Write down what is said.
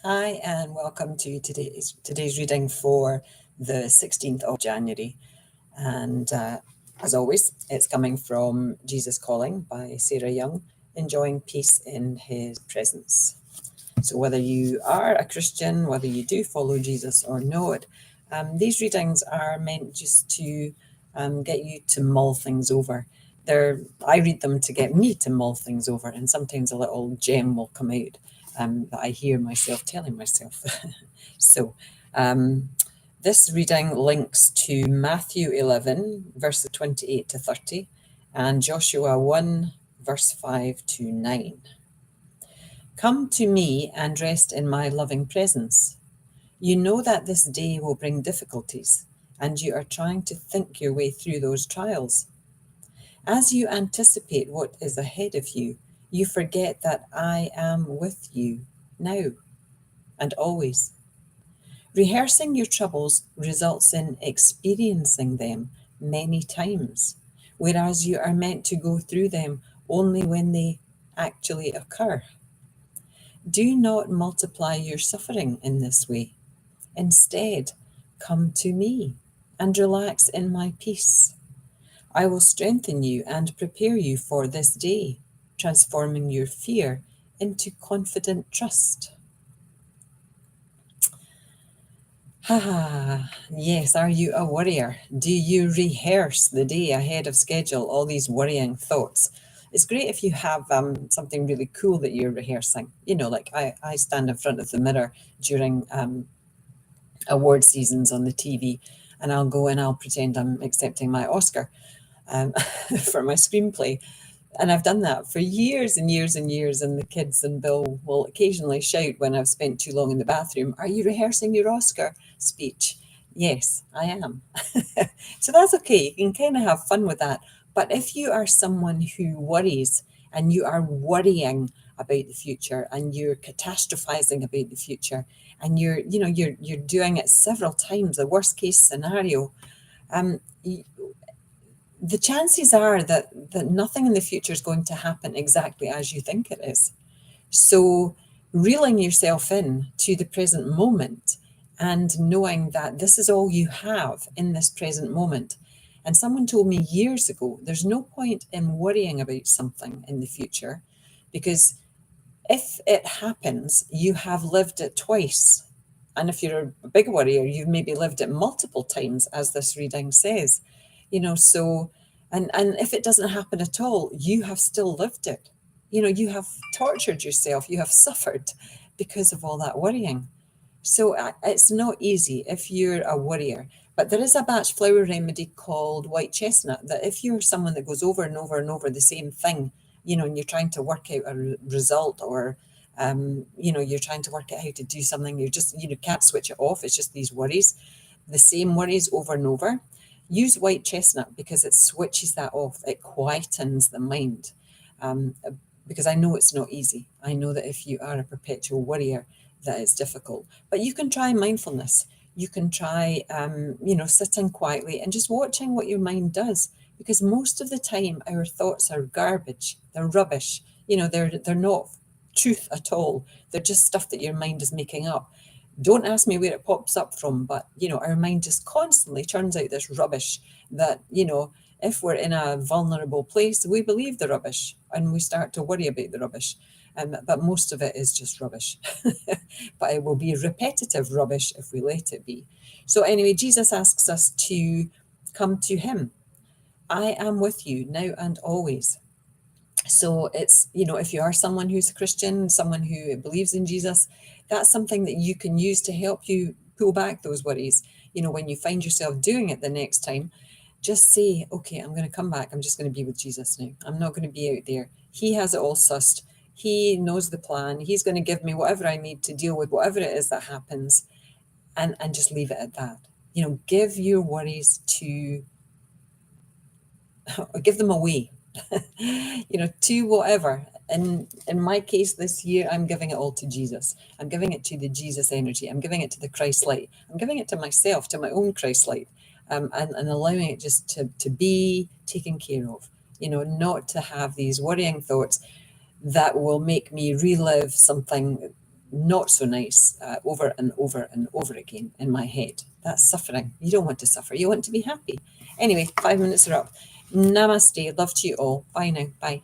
Hi, and welcome to today's reading for the 16th of January. And as always, it's coming from Jesus Calling by Sarah Young, enjoying peace in his presence. So whether you are a Christian, whether you do follow Jesus or not, these readings are meant just to get you to mull things over. I read them to get me to mull things over, and sometimes a little gem will come out that I hear myself telling myself. So this reading links to Matthew 11, verses 28 to 30, and Joshua 1, verse 5 to 9. Come to me and rest in my loving presence. You know that this day will bring difficulties, and you are trying to think your way through those trials. As you anticipate what is ahead of you, you forget that I am with you now and always. Rehearsing your troubles results in experiencing them many times, whereas you are meant to go through them only when they actually occur. Do not multiply your suffering in this way. Instead, come to me and relax in my peace. I will strengthen you and prepare you for this day, transforming your fear into confident trust. Yes, are you a worrier? Do you rehearse the day ahead of schedule, all these worrying thoughts? It's great if you have something really cool that you're rehearsing. Like I stand in front of the mirror during award seasons on the TV, and I'll go and I'll pretend I'm accepting my Oscar for my screenplay. And I've done that for years and years and years. And the kids and Bill will occasionally shout when I've spent too long in the bathroom, "Are you rehearsing your Oscar speech?" Yes, I am. So that's okay. You can kind of have fun with that. But if you are someone who worries and you are worrying about the future and you're catastrophizing about the future and you're doing it several times, the worst case scenario, the chances are that nothing in the future is going to happen exactly as you think it is. So reeling yourself in to the present moment and knowing that this is all you have in this present moment. And someone told me years ago, there's no point in worrying about something in the future, because if it happens, you have lived it twice. And if you're a big worrier, you've maybe lived it multiple times, as this reading says. So and if it doesn't happen at all, you have still lived it. You have tortured yourself, you have suffered because of all that worrying. So it's not easy if you're a worrier. But there is a batch flower remedy called white chestnut, that if you're someone that goes over and over and over the same thing, and you're trying to work out a result, or you're trying to work out how to do something, you just can't switch it off. It's just these worries, the same worries over and over. Use white chestnut because it switches that off. It quietens the mind. Because I know it's not easy. I know that if you are a perpetual worrier, that it's difficult. But you can try mindfulness. You can try, sitting quietly and just watching what your mind does. Because most of the time, our thoughts are garbage. They're rubbish. They're not truth at all. They're just stuff that your mind is making up. Don't ask me where it pops up from, but our mind just constantly churns out this rubbish that, if we're in a vulnerable place, we believe the rubbish and we start to worry about the rubbish. But most of it is just rubbish. But it will be repetitive rubbish if we let it be. So anyway, Jesus asks us to come to him. I am with you now and always. So it's, if you are someone who's a Christian, someone who believes in Jesus, that's something that you can use to help you pull back those worries. When you find yourself doing it the next time, just say, okay, I'm going to come back. I'm just going to be with Jesus now. I'm not going to be out there. He has it all sussed. He knows the plan. He's going to give me whatever I need to deal with whatever it is that happens, and just leave it at that. Give your worries give them away. To whatever. In my case this year, I'm giving it all to Jesus. I'm giving it to the Jesus energy. I'm giving it to the Christ light. I'm giving it to myself, to my own Christ light, and allowing it just to be taken care of. Not to have these worrying thoughts that will make me relive something not so nice over and over and over again in my head. That's suffering. You don't want to suffer. You want to be happy. Anyway, 5 minutes are up. Namaste. Love to you all. Bye now. Bye.